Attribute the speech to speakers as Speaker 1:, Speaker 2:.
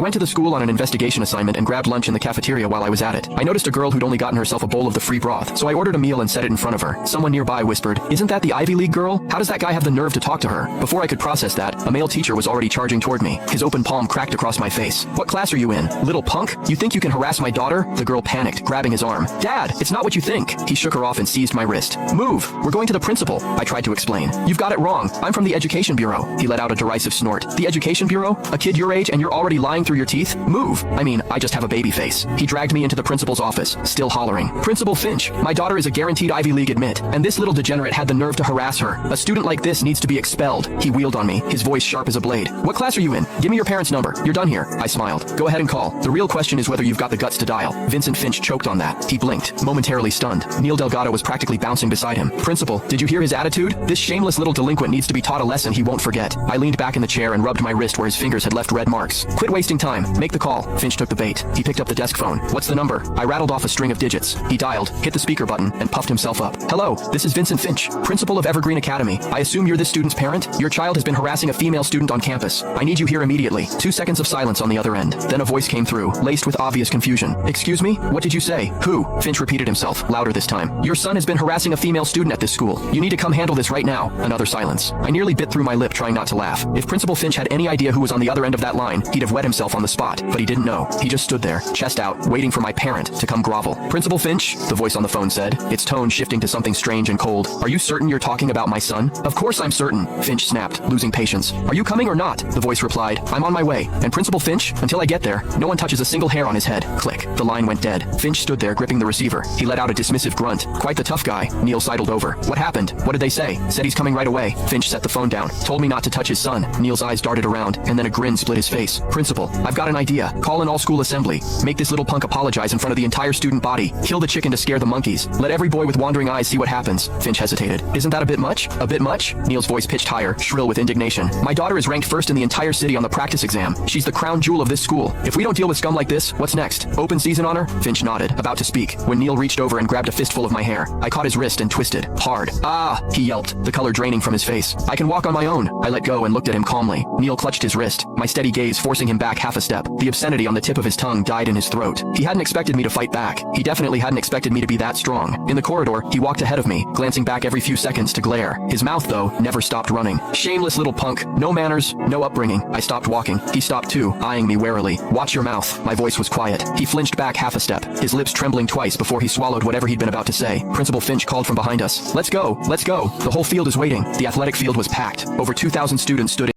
Speaker 1: I went to the school on an investigation assignment and grabbed lunch in the cafeteria while I was at it. I noticed a girl who'd only gotten herself a bowl of the free broth, so I ordered a meal and set it in front of her. Someone nearby whispered, "Isn't that the Ivy League girl? How does that guy have the nerve to talk to her?" Before I could process that, a male teacher was already charging toward me. His open palm cracked across my face. "What class are you in? Little punk? You think you can harass my daughter?" The girl panicked, grabbing his arm. "Dad, it's not what you think." He shook her off and seized my wrist. "Move! We're going to the principal." I tried to explain. "You've got it wrong. I'm from the Education Bureau." He let out a derisive snort. "The Education Bureau? A kid your age and you're already lying through your teeth? Move! I mean, I just have a baby face." He dragged me into the principal's office, still hollering. "Principal Finch, my daughter is a guaranteed Ivy League admit, and this little degenerate had the nerve to harass her. A student like this needs to be expelled." He wheeled on me, his voice sharp as a blade. "What class are you in? Give me your parents' number. You're done here." I smiled. "Go ahead and call. The real question is whether you've got the guts to dial." Vincent Finch choked on that. He blinked, momentarily stunned. Neil Delgado was practically bouncing beside him. "Principal, did you hear his attitude? This shameless little delinquent needs to be taught a lesson he won't forget." I leaned back in the chair and rubbed my wrist where his fingers had left red marks. "Quit wasting time. Make the call." Finch took the bait. He picked up the desk phone. "What's the number?" I rattled off a string of digits. He dialed, hit the speaker button, and puffed himself up. "Hello, this is Vincent Finch, principal of Evergreen Academy. I assume you're this student's parent? Your child has been harassing a female student on campus. I need you here immediately." 2 seconds of silence on the other end. Then a voice came through, laced with obvious confusion. "Excuse me? What did you say? Who?" Finch repeated himself, louder this time. "Your son has been harassing a female student at this school. You need to come handle this right now." Another silence. I nearly bit through my lip trying not to laugh. If Principal Finch had any idea who was on the other end of that line, he'd have wet himself on the spot. But he didn't know. He just stood there, chest out, waiting for my parent to come grovel. "Principal Finch," the voice on the phone said, its tone shifting to something strange and cold. "Are you certain you're talking about my son?" "Of course I'm certain," Finch snapped, losing patience. "Are you coming or not?" The voice replied, "I'm on my way. And Principal Finch, until I get there, no one touches a single hair on his head." Click. The line went dead. Finch stood there gripping the receiver. He let out a dismissive grunt. "Quite the tough guy." Neil sidled over. "What happened? What did they say?" "Said he's coming right away." Finch set the phone down. "Told me not to touch his son." Neil's eyes darted around, and then a grin split his face. "Principal, I've got an idea. Call an all-school assembly. Make this little punk apologize in front of the entire student body. Kill the chicken to scare the monkeys. Let every boy with wandering eyes see what happens." Finch hesitated. "Isn't that a bit much? A bit much?" Neil's voice pitched higher, shrill with indignation. "My daughter is ranked first in the entire city on the practice exam. She's the crown jewel of this school. If we don't deal with scum like this, what's next? Open season on her?" Finch nodded, about to speak, when Neil reached over and grabbed a fistful of my hair. I caught his wrist and twisted. Hard. "Ah!" he yelped, the color draining from his face. "I can walk on my own." I let go and looked at him calmly. Neil clutched his wrist, my steady gaze forcing him back half a step. The obscenity on the tip of his tongue died in his throat. He hadn't expected me to fight back. He definitely hadn't expected me to be that strong. In the corridor, he walked ahead of me, glancing back every few seconds to glare. His mouth, though, never stopped running. Shameless little punk. No manners, no upbringing. I stopped walking. He stopped too, eyeing me warily. "Watch your mouth." My voice was quiet. He flinched back half a step, his lips trembling twice before he swallowed whatever he'd been about to say. Principal Finch called from behind us. "Let's go. Let's go. The whole field is waiting." The athletic field was packed. Over 2,000 students stood